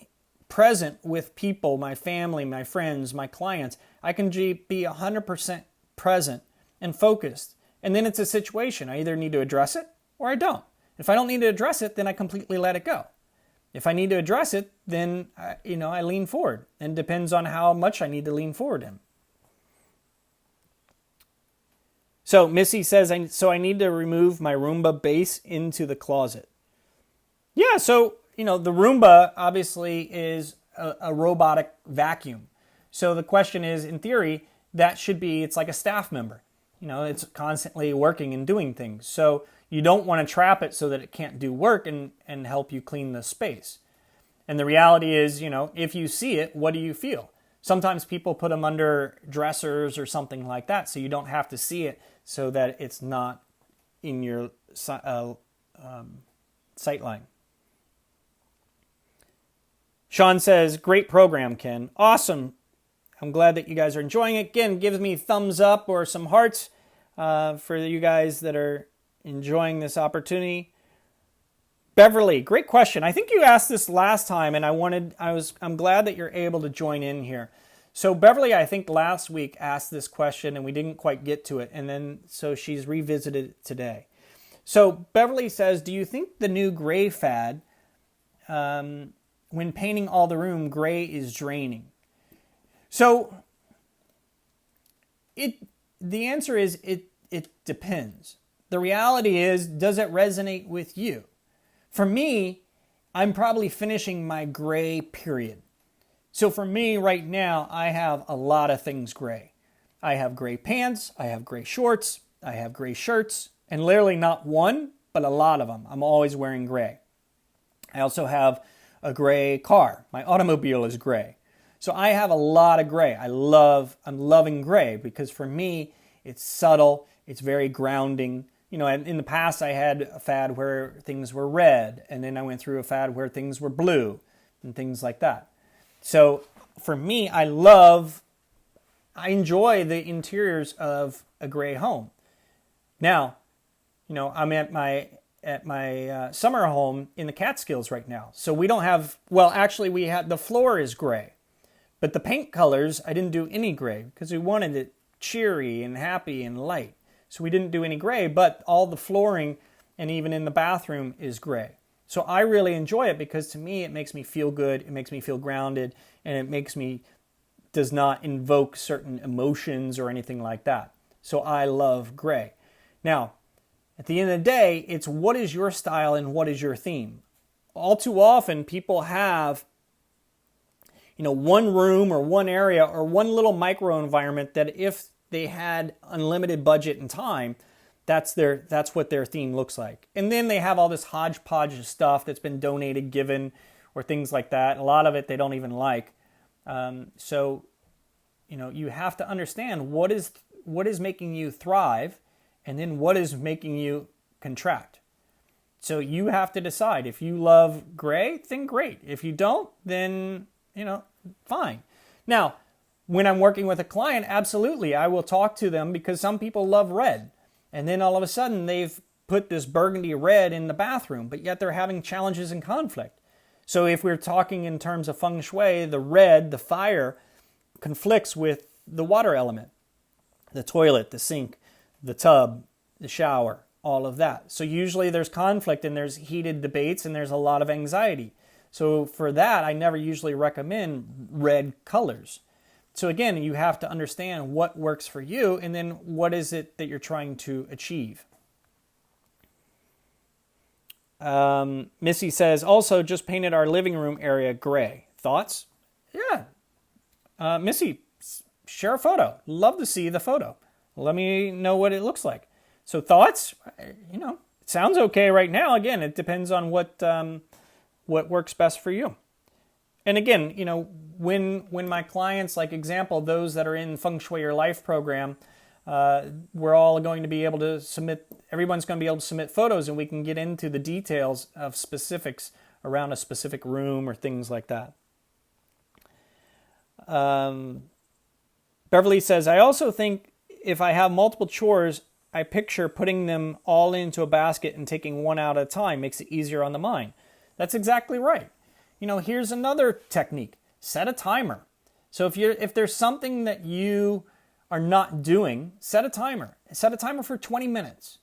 present with people, my family, my friends, my clients, I can be 100% present and focused. And then it's a situation. I either need to address it or I don't. If I don't need to address it, then I completely let it go. If I need to address it, then I lean forward. And it depends on how much I need to lean forward in. So Missy says, I need to remove my Roomba base into the closet. Yeah, so, the Roomba obviously is a robotic vacuum. So the question is, in theory, it's like a staff member. It's constantly working and doing things. So you don't want to trap it so that it can't do work and help you clean the space. And the reality is, if you see it, what do you feel? Sometimes people put them under dressers or something like that, so you don't have to see it, so that it's not in your sight line. Sean says, great program, Ken. Awesome. I'm glad that you guys are enjoying it. Again, give me thumbs up or some hearts for you guys that are enjoying this opportunity. Beverly, great question. I think you asked this last time, and I'm glad that you're able to join in here. So Beverly, I think last week asked this question, and we didn't quite get to it, and then so she's revisited it today. So Beverly says, do you think the new gray fad, when painting all the room, gray is draining? So the answer is it depends. The reality is, does it resonate with you? For me, I'm probably finishing my gray period. So for me right now, I have a lot of things gray. I have gray pants, I have gray shorts, I have gray shirts, and literally not one, but a lot of them. I'm always wearing gray. I also have a gray car. My automobile is gray. So I have a lot of gray. I'm loving gray because for me, it's subtle, it's very grounding. In the past I had a fad where things were red, and then I went through a fad where things were blue and things like that. So for me, I enjoy the interiors of a gray home. Now, I'm at my summer home in the Catskills right now. So we don't have, well, actually the floor is gray. But the paint colors, I didn't do any gray because we wanted it cheery and happy and light. So we didn't do any gray, but all the flooring and even in the bathroom is gray. So I really enjoy it because to me it makes me feel good, it makes me feel grounded, and does not invoke certain emotions or anything like that. So I love gray. Now, at the end of the day, it's what is your style and what is your theme. All too often people have one room or one area or one little micro environment that if they had unlimited budget and time, that's what their theme looks like. And then they have all this hodgepodge of stuff that's been donated, given, or things like that. A lot of it they don't even like. So you have to understand what is making you thrive, and then what is making you contract. So you have to decide. If you love gray, then great. If you don't, then fine. Now, when I'm working with a client, absolutely, I will talk to them because some people love red. And then all of a sudden, they've put this burgundy red in the bathroom, but yet they're having challenges and conflict. So if we're talking in terms of Feng Shui, the red, the fire, conflicts with the water element. The toilet, the sink, the tub, the shower, all of that. So usually there's conflict and there's heated debates and there's a lot of anxiety. So for that, I never usually recommend red colors. So again, you have to understand what works for you and then what is it that you're trying to achieve. Missy says, also just painted our living room area gray. Thoughts? Yeah. Missy, share a photo. Love to see the photo. Let me know what it looks like. So thoughts? It sounds okay right now. Again, it depends on what works best for you. And again, when my clients, like example, those that are in Feng Shui Your Life program, we're all going to be able to everyone's going to be able to submit photos and we can get into the details of specifics around a specific room or things like that. Beverly says, I also think if I have multiple chores, I picture putting them all into a basket and taking one out at a time makes it easier on the mind. That's exactly right. Here's another technique. Set a timer. So if there's something that you are not doing, set a timer. Set a timer for 20 minutes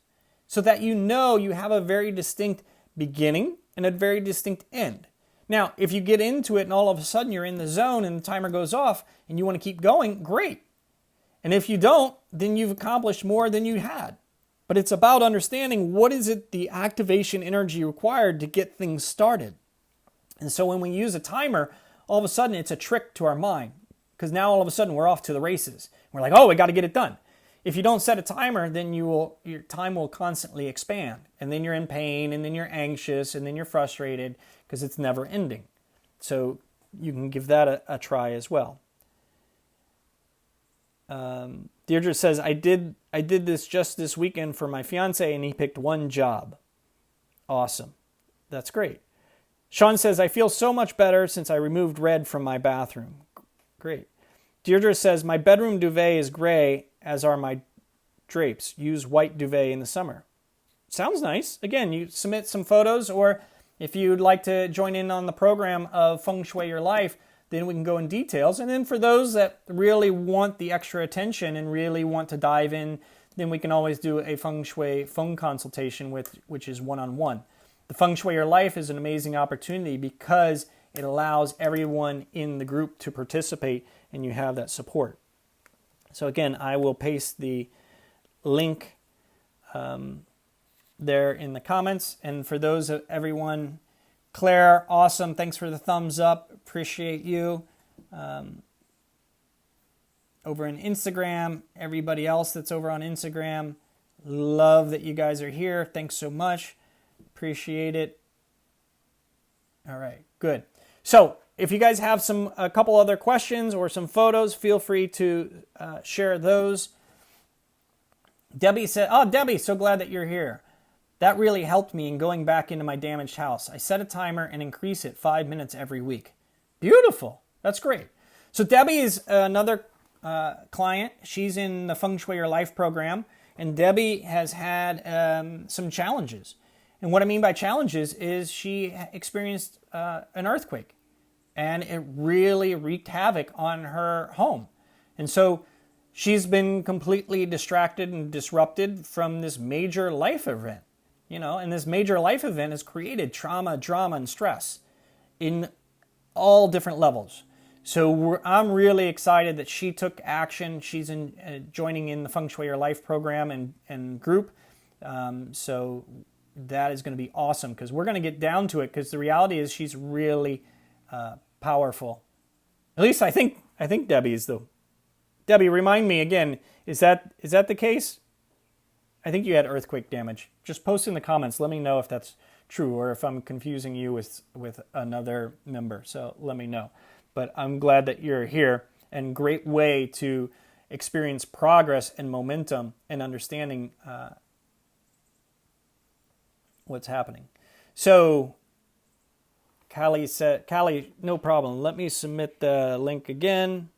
so that you have a very distinct beginning and a very distinct end. Now, if you get into it and all of a sudden you're in the zone and the timer goes off and you want to keep going, great. And if you don't, then you've accomplished more than you had. But it's about understanding what is it the activation energy required to get things started. And so when we use a timer, all of a sudden it's a trick to our mind because now all of a sudden we're off to the races. We're like, oh, we got to get it done. If you don't set a timer, then your time will constantly expand. And then you're in pain, and then you're anxious, and then you're frustrated because it's never ending. So you can give that a try as well. Deirdre says, I did this just this weekend for my fiance, and he picked one job. Awesome. That's great. Sean says, I feel so much better since I removed red from my bathroom. Great. Deirdre says, my bedroom duvet is gray, as are my drapes. Use white duvet in the summer. Sounds nice. Again, you submit some photos, or if you'd like to join in on the program of Feng Shui Your Life, then we can go in details. And then for those that really want the extra attention and really want to dive in, then we can always do a Feng Shui phone consultation which is one-on-one. The Feng Shui Your Life is an amazing opportunity because it allows everyone in the group to participate and you have that support. So again, I will paste the link there in the comments. And for those of everyone, Claire, awesome. Thanks for the thumbs up. Appreciate you. Over on Instagram, everybody else that's over on Instagram, love that you guys are here. Thanks so much. Appreciate it. All right, good. So if you guys have a couple other questions or some photos, feel free to share those. Debbie said, oh, Debbie, so glad that you're here. That really helped me in going back into my damaged house. I set a timer and increase it 5 minutes every week. Beautiful. That's great. So Debbie is another client. She's in the Feng Shui Your Life program, and Debbie has had some challenges. And what I mean by challenges is she experienced an earthquake, and it really wreaked havoc on her home. And so she's been completely distracted and disrupted from this major life event. And this major life event has created trauma, drama, and stress in all different levels. So I'm really excited that she took action. She's joining in the Feng Shui Your Life program and group. So that is going to be awesome, because we're going to get down to it, because the reality is she's really powerful. At least I think Debbie is, though. Debbie, remind me again, is that the case? I think you had earthquake damage. Just post in the comments. Let me know if that's true, or if I'm confusing you with another member. So let me know. But I'm glad that you're here, and great way to experience progress and momentum and understanding what's happening. So Callie said, Callie, no problem. Let me submit the link again.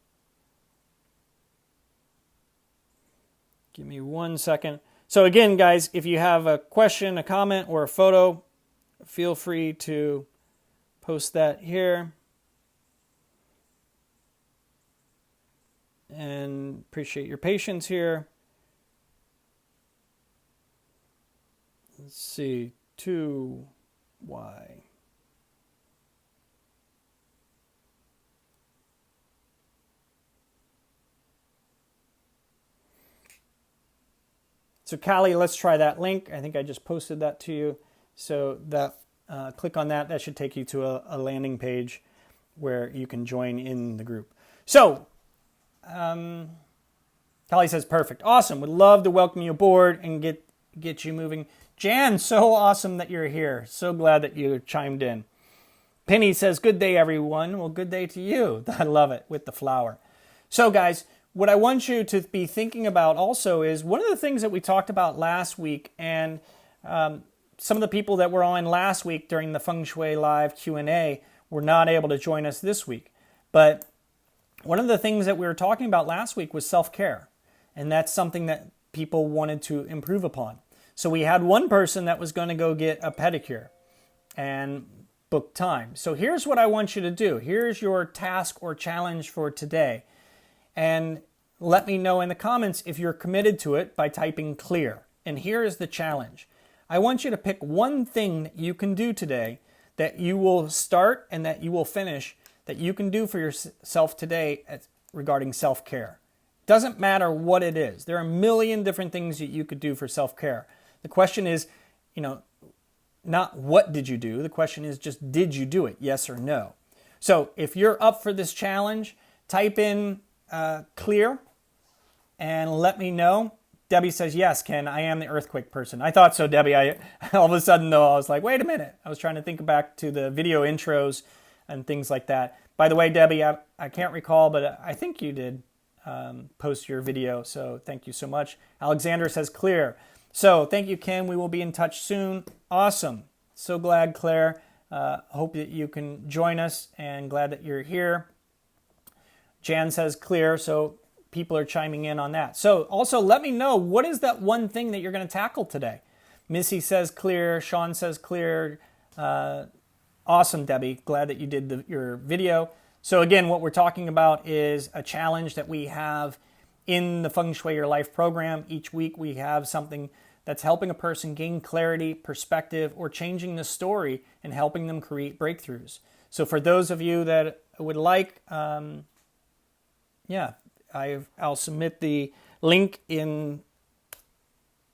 Give me 1 second. So again, guys, if you have a question, a comment, or a photo, feel free to post that here. And appreciate your patience here. Let's see, 2Y. So Callie, let's try that link. I think I just posted that to you. So that click on that. That should take you to a landing page where you can join in the group. So Callie says, perfect. Awesome. Would love to welcome you aboard and get you moving. Jan, so awesome that you're here. So glad that you chimed in. Penny says, good day, everyone. Well, good day to you. I love it, with the flower. So guys, what I want you to be thinking about also is one of the things that we talked about last week, and some of the people that were on last week during the Feng Shui Live Q&A were not able to join us this week. But one of the things that we were talking about last week was self-care. And that's something that people wanted to improve upon. So we had one person that was going to go get a pedicure and book time. So here's what I want you to do. Here's your task or challenge for today. And let me know in the comments if you're committed to it by typing clear. And here is the challenge. I want you to pick one thing that you can do today, that you will start and that you will finish, that you can do for yourself today regarding self-care. Doesn't matter what it is. There are a million different things that you could do for self-care. The question is, not what did you do? The question is just, did you do it? Yes or no? So if you're up for this challenge, type in clear and let me know. Debbie says, yes, Ken, I am the earthquake person. I thought so, Debbie. All of a sudden, though, I was like, wait a minute. I was trying to think back to the video intros and things like that. By the way, Debbie, I can't recall, but I think you did post your video, so thank you so much. Alexander says clear. So thank you, Ken. We will be in touch soon. Awesome. So glad, Claire. Hope that you can join us, and glad that you're here. Jan says clear, so people are chiming in on that. So also let me know, what is that one thing that you're going to tackle today? Missy says clear. Sean says clear. Awesome, Debbie. Glad that you did your video. So again, what we're talking about is a challenge that we have in the Feng Shui Your Life program. Each week we have something that's helping a person gain clarity, perspective, or changing the story and helping them create breakthroughs. So for those of you that would like, I'll submit the link in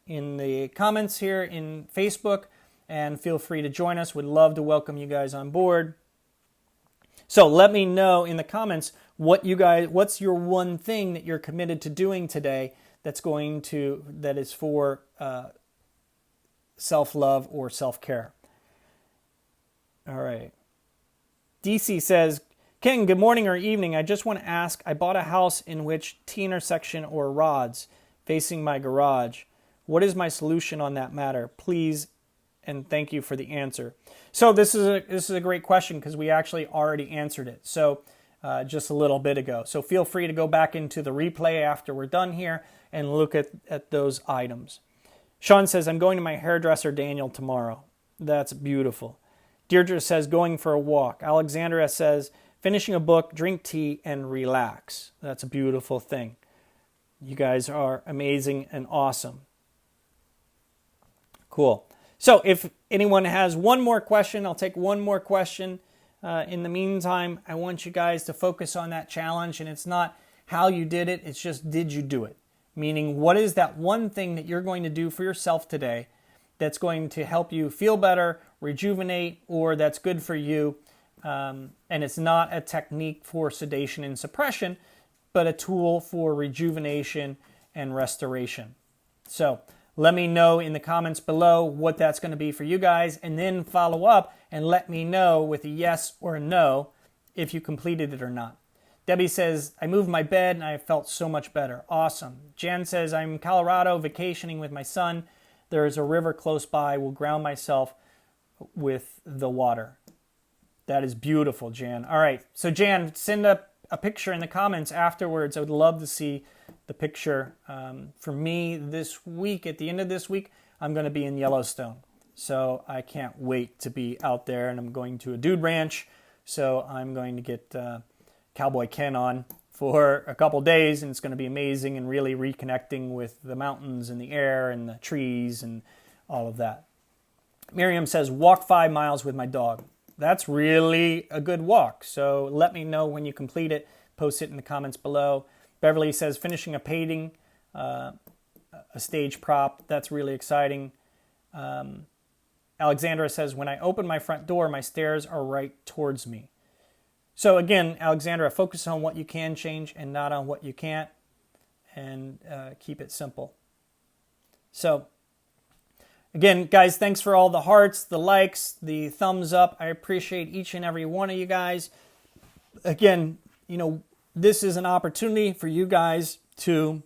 the comments here in Facebook, and feel free to join us. Would love to welcome you guys on board. So let me know in the comments what's your one thing that you're committed to doing today that is for self-love or self-care. All right. DC says, Ken, good morning or evening. I just want to ask, I bought a house in which T-intersection or rods facing my garage. What is my solution on that matter? Please, and thank you for the answer. So this is a great question, because we actually already answered it. So just a little bit ago. So feel free to go back into the replay after we're done here and look at those items. Sean says, I'm going to my hairdresser Daniel tomorrow. That's beautiful. Deirdre says, going for a walk. Alexandra says, finishing a book, drink tea, and relax. That's a beautiful thing. You guys are amazing and awesome. Cool. So if anyone has one more question, I'll take one more question. In the meantime, I want you guys to focus on that challenge, and it's not how you did it, it's just did you do it? Meaning, what is that one thing that you're going to do for yourself today that's going to help you feel better, rejuvenate, or that's good for you? And it's not a technique for sedation and suppression, but a tool for rejuvenation and restoration. So let me know in the comments below what that's going to be for you guys, and then follow up and let me know with a yes or a no if you completed it or not. Debbie says, I moved my bed and I felt so much better. Awesome. Jan says, I'm in Colorado vacationing with my son. There is a river close by. Will ground myself with the water. That is beautiful, Jan. All right. So, Jan, send up a picture in the comments afterwards. I would love to see the picture. For me, this week, at the end of this week, I'm going to be in Yellowstone. So I can't wait to be out there, and I'm going to a dude ranch. So I'm going to get Cowboy Ken on for a couple days, and it's going to be amazing and really reconnecting with the mountains and the air and the trees and all of that. Miriam says, walk 5 miles with my dog. That's really a good walk. So let me know when you complete it. Post it in the comments below. Beverly says, finishing a painting, a stage prop. That's really exciting. Alexandra says, when I open my front door, my stairs are right towards me. So again, Alexandra, focus on what you can change and not on what you can't, and keep it simple. So again, guys, thanks for all the hearts, the likes, the thumbs up. I appreciate each and every one of you guys. Again, this is an opportunity for you guys to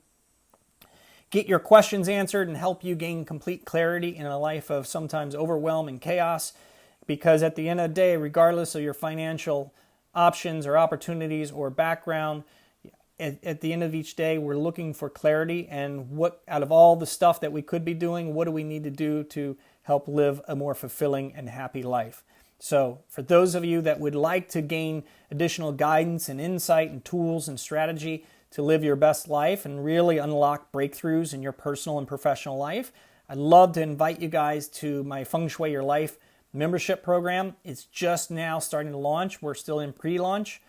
get your questions answered and help you gain complete clarity in a life of sometimes overwhelm and chaos. Because at the end of the day, regardless of your financial options or opportunities or background, at the end of each day, we're looking for clarity, and what out of all the stuff that we could be doing, what do we need to do to help live a more fulfilling and happy life? So for those of you that would like to gain additional guidance and insight and tools and strategy to live your best life and really unlock breakthroughs in your personal and professional life, I'd love to invite you guys to my Feng Shui Your Life membership program. It's just now starting to launch. We're still in pre-launch.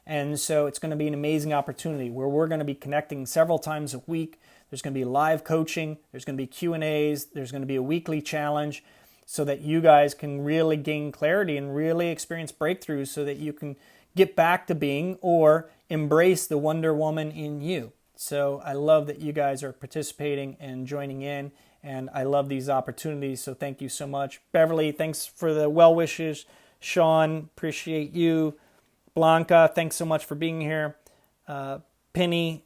And so it's going to be an amazing opportunity where we're going to be connecting several times a week. There's going to be live coaching. There's going to be Q&As. There's going to be a weekly challenge so that you guys can really gain clarity and really experience breakthroughs so that you can get back to being or embrace the Wonder Woman in you. So I love that you guys are participating and joining in, and I love these opportunities. So thank you so much. Beverly, thanks for the well wishes. Sean, appreciate you. Blanca, thanks so much for being here. Penny,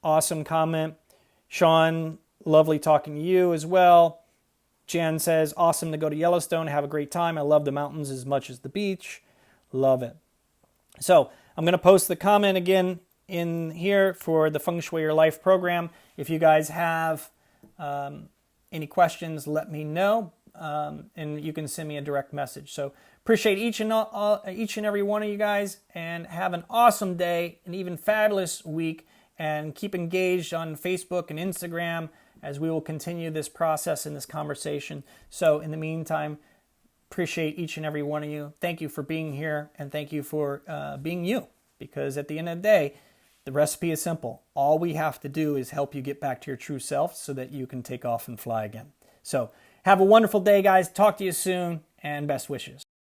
awesome comment. Sean, lovely talking to you as well. Jan says, awesome to go to Yellowstone. Have a great time. I love the mountains as much as the beach. Love it. So I'm going to post the comment again in here for the Feng Shui Your Life program. If you guys have any questions, let me know, and you can send me a direct message. So appreciate each and every one of you guys, and have an awesome day, an even fabulous week, and keep engaged on Facebook and Instagram as we will continue this process and this conversation. So in the meantime, appreciate each and every one of you. Thank you for being here, and thank you for being you, because at the end of the day, the recipe is simple. All we have to do is help you get back to your true self so that you can take off and fly again. So have a wonderful day, guys. Talk to you soon, and best wishes.